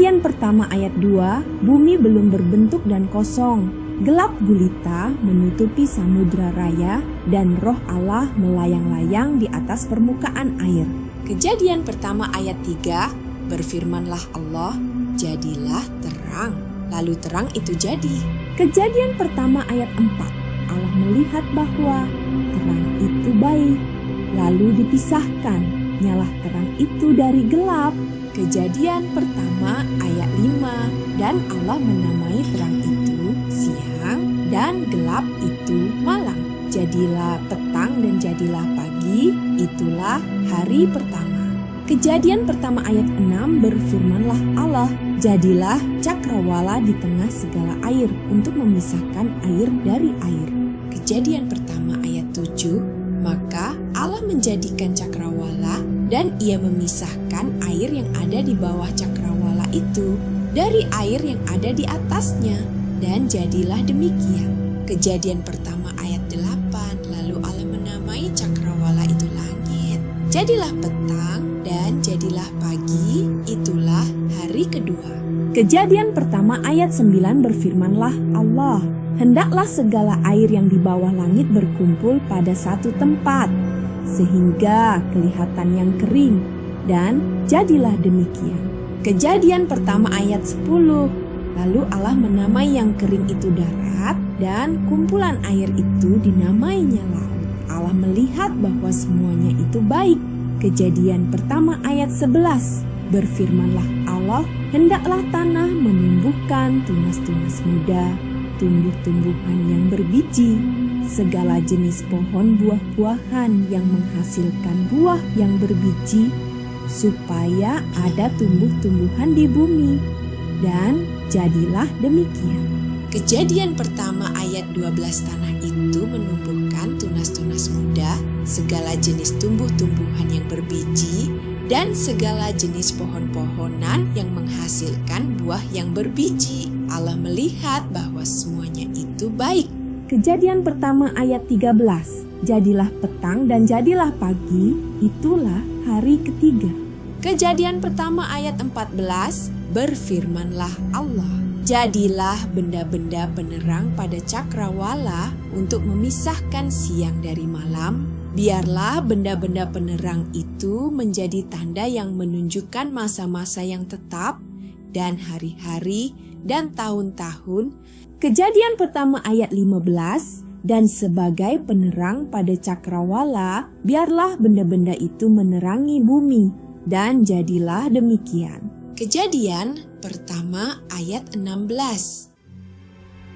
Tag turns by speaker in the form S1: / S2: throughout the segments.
S1: Kejadian pertama ayat 2, bumi belum berbentuk dan kosong. Gelap gulita menutupi samudra raya dan roh Allah melayang-layang di atas permukaan air. Kejadian pertama ayat 3, berfirmanlah Allah, jadilah terang. Lalu terang itu jadi. Kejadian pertama ayat 4, Allah melihat bahwa terang itu baik. Lalu dipisahkan, nyalah terang itu dari gelap. Kejadian pertama ayat 5, dan Allah menamai terang itu siang dan gelap itu malam. Jadilah petang dan jadilah pagi, itulah hari pertama. Kejadian pertama ayat 6, berfirmanlah Allah, jadilah cakrawala di tengah segala air untuk memisahkan air dari air. Kejadian pertama ayat 7, maka Allah menjadikan cakrawala dan ia memisahkan air yang ada di bawah cakrawala itu dari air yang ada di atasnya, dan jadilah demikian. Kejadian pertama ayat 8, lalu Allah menamai cakrawala itu langit. Jadilah petang dan jadilah pagi, itulah hari kedua. Kejadian pertama ayat 9, berfirmanlah Allah, hendaklah segala air yang di bawah langit berkumpul pada satu tempat, sehingga kelihatan yang kering, dan jadilah demikian. Kejadian pertama ayat 10, lalu Allah menamai yang kering itu darat, dan kumpulan air itu dinamainya laut. Allah melihat bahwa semuanya itu baik. Kejadian pertama ayat 11, berfirmanlah Allah, hendaklah tanah menumbuhkan tunas-tunas muda, tumbuh-tumbuhan yang berbiji, segala jenis pohon buah-buahan yang menghasilkan buah yang berbiji, supaya ada tumbuh-tumbuhan di bumi. Dan jadilah demikian. Kejadian pertama ayat 12, tanah itu menumbuhkan tunas-tunas muda, segala jenis tumbuh-tumbuhan yang berbiji, dan segala jenis pohon-pohonan yang menghasilkan buah yang berbiji. Allah melihat bahwa semuanya itu baik. Kejadian pertama ayat 13, jadilah petang dan jadilah pagi, itulah hari ketiga. Kejadian pertama ayat 14, berfirmanlah Allah, jadilah benda-benda penerang pada cakrawala untuk memisahkan siang dari malam. Biarlah benda-benda penerang itu menjadi tanda yang menunjukkan masa-masa yang tetap dan hari-hari dan tahun-tahun. Kejadian pertama ayat 15, dan sebagai penerang pada cakrawala, biarlah benda-benda itu menerangi bumi, dan jadilah demikian. Kejadian pertama ayat 16.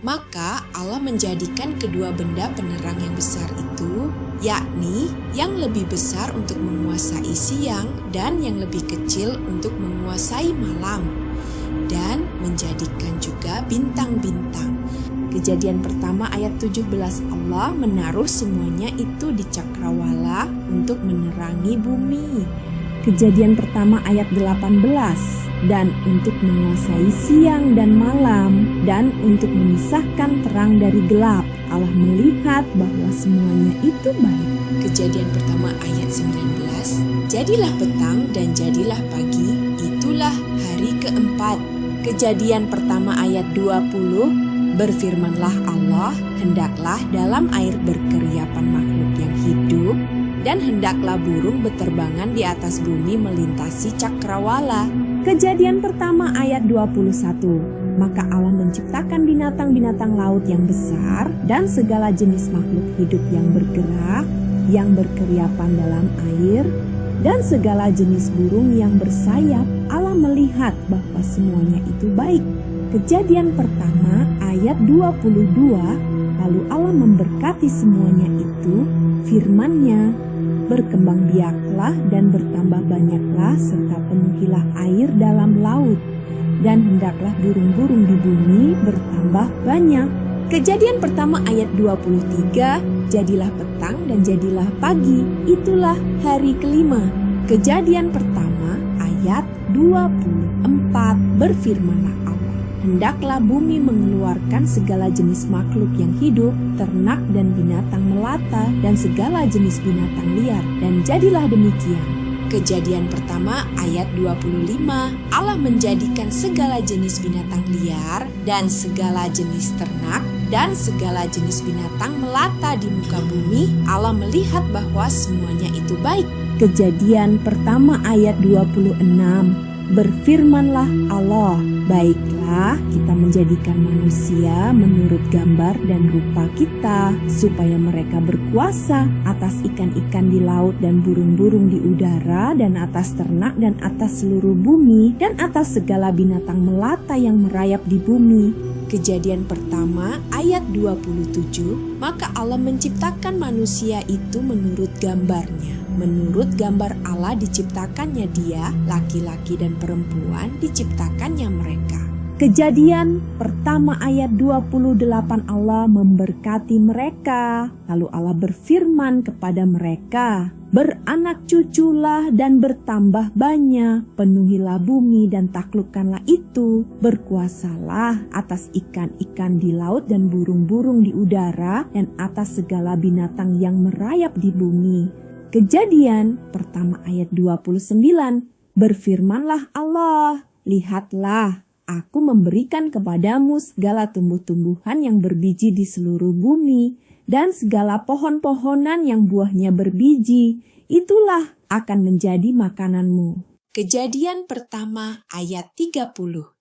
S1: Maka Allah menjadikan kedua benda penerang yang besar itu, yakni yang lebih besar untuk menguasai siang dan yang lebih kecil untuk menguasai malam, dan menjadikan juga bintang-bintang. Kejadian pertama ayat 17, Allah menaruh semuanya itu di cakrawala untuk menerangi bumi. Kejadian pertama ayat 18, dan untuk menguasai siang dan malam, dan untuk memisahkan terang dari gelap. Allah melihat bahwa semuanya itu baik. Kejadian pertama ayat 19, jadilah petang dan jadilah pagi, itulah hari keempat. Kejadian pertama ayat 20, berfirmanlah Allah, hendaklah dalam air berkeriapan makhluk yang hidup, dan hendaklah burung beterbangan di atas bumi melintasi cakrawala. Kejadian pertama ayat 21, maka Allah menciptakan binatang-binatang laut yang besar dan segala jenis makhluk hidup yang bergerak, yang berkeriapan dalam air, dan segala jenis burung yang bersayap. Allah melihat bahwa semuanya itu baik. Kejadian pertama ayat 22, lalu Allah memberkati semuanya itu, firman-Nya, berkembang biaklah dan bertambah banyaklah serta penuhilah air dalam laut, dan hendaklah burung-burung di bumi bertambah banyak. Kejadian pertama ayat 23, jadilah petang dan jadilah pagi, itulah hari kelima. Kejadian pertama ayat 24, berfirmanlah Allah, hendaklah bumi mengeluarkan segala jenis makhluk yang hidup, ternak dan binatang melata, dan segala jenis binatang liar, dan jadilah demikian.
S2: Kejadian pertama ayat 25, Allah menjadikan segala jenis binatang liar dan segala jenis ternak dan segala jenis binatang melata di muka bumi. Allah melihat bahwa semuanya itu baik.
S1: Kejadian pertama ayat 26, berfirmanlah Allah, baiklah kita menjadikan manusia menurut gambar dan rupa kita, supaya mereka berkuasa atas ikan-ikan di laut dan burung-burung di udara, dan atas ternak dan atas seluruh bumi, dan atas segala binatang melata yang merayap di bumi.
S2: Kejadian pertama ayat 27, maka Allah menciptakan manusia itu menurut gambarnya. Menurut gambar Allah diciptakannya dia, laki-laki dan perempuan diciptakannya mereka.
S1: Kejadian pertama ayat 28, Allah memberkati mereka. Lalu Allah berfirman kepada mereka, beranak cuculah dan bertambah banyak, penuhilah bumi dan taklukkanlah itu, berkuasalah atas ikan-ikan di laut dan burung-burung di udara, dan atas segala binatang yang merayap di bumi. Kejadian pertama ayat 29, berfirmanlah Allah, lihatlah, aku memberikan kepadamu segala tumbuh-tumbuhan yang berbiji di seluruh bumi, dan segala pohon-pohonan yang buahnya berbiji, itulah akan menjadi makananmu.
S2: Kejadian pertama ayat 30,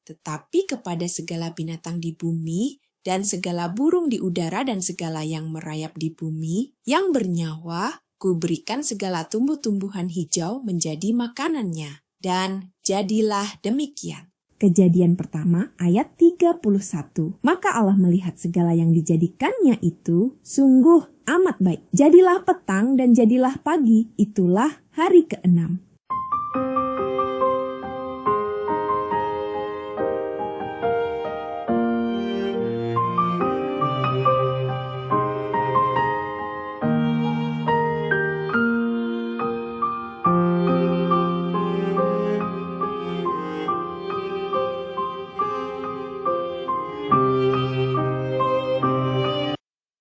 S2: tetapi kepada segala binatang di bumi, dan segala burung di udara dan segala yang merayap di bumi, yang bernyawa, Kuberikan segala tumbuh-tumbuhan hijau menjadi makanannya. Dan jadilah demikian.
S1: Kejadian pertama ayat 31. Maka Allah melihat segala yang dijadikannya itu sungguh amat baik. Jadilah petang dan jadilah pagi, itulah hari ke-6.